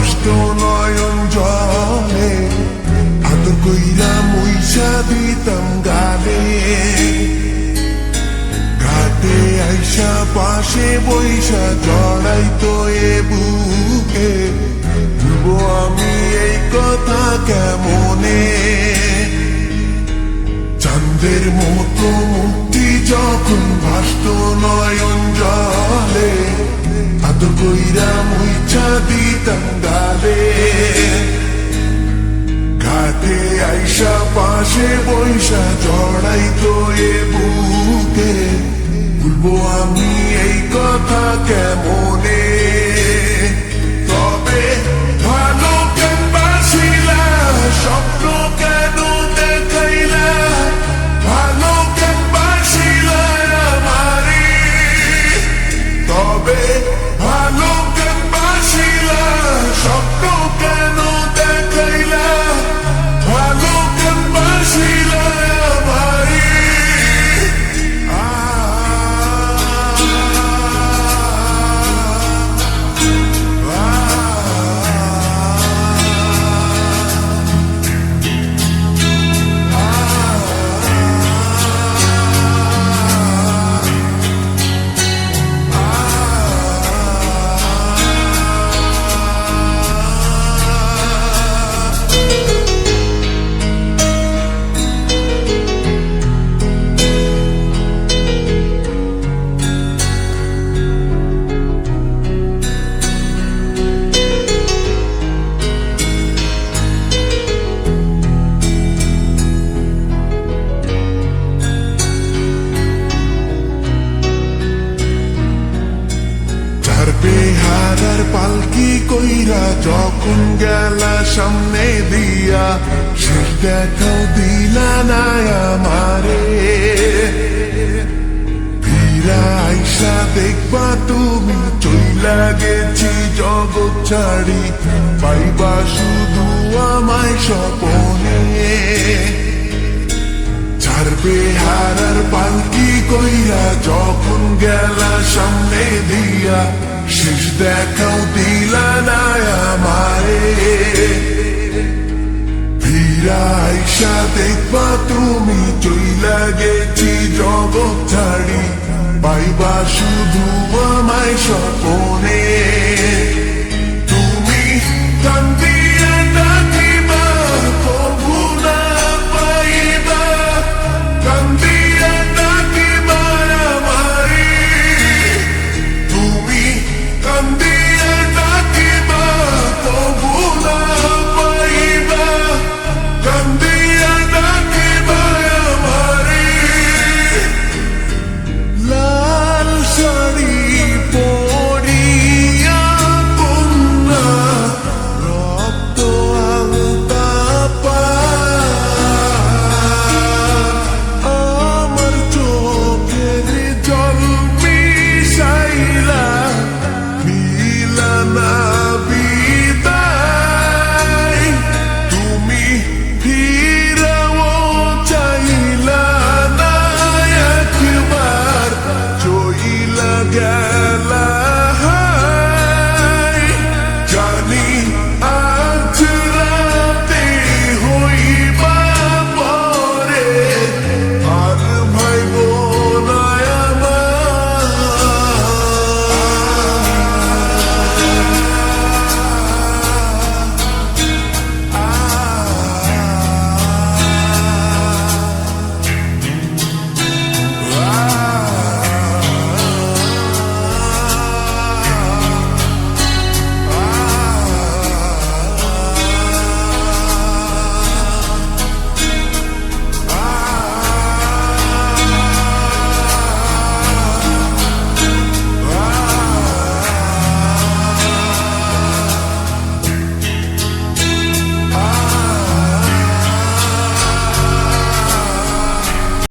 ভাসতো নয়ন জলে, আদর কইরা মুইসা দিতাম গালে। ঘাটে আইসা পাশে বইসা জড়াইতো এ বুকে, ভুলবো আমি এই কথা কেমনে। চাঁদের মতো মুক্তি যখন ভাসতো নয়ন জলে, আদর কইরা মুইছা দিতাম গালে। ঘাটে আইসা পাশে বইসা জড়াইতো এ বুকে, ভুলবো আমি এই কথা কেমনে। তবে ভালো কেন বাসিলা, স্বপ্ন কেন দেখাইলা, ভালো কেন বাসিলা আমারে। তবে ভালো কেন বাসিলা, স্বপ্ন কেন দেখাইলা, ভালো কেন বাসিলা আমারে। বেহারার পালকি কইরা যখন গেলা সামনে দিয়া, শেষ দেখাও দিলা না আমারে। ফিরা আইসা দেখবা তুমি চইলা গেছি জগৎ ছাড়ি, পাইবা শুধু আমায় স্বপনে। বেহারার পালকি কইরা যখন গেলা সামনে দিয়া, শেষ দেখাও দিলা না আমারে। ফিরা আইসা দেখবা তুমি চইলা গেছি জগৎ ছাড়ি, পাইবা শুধু আমায় স্বপনে।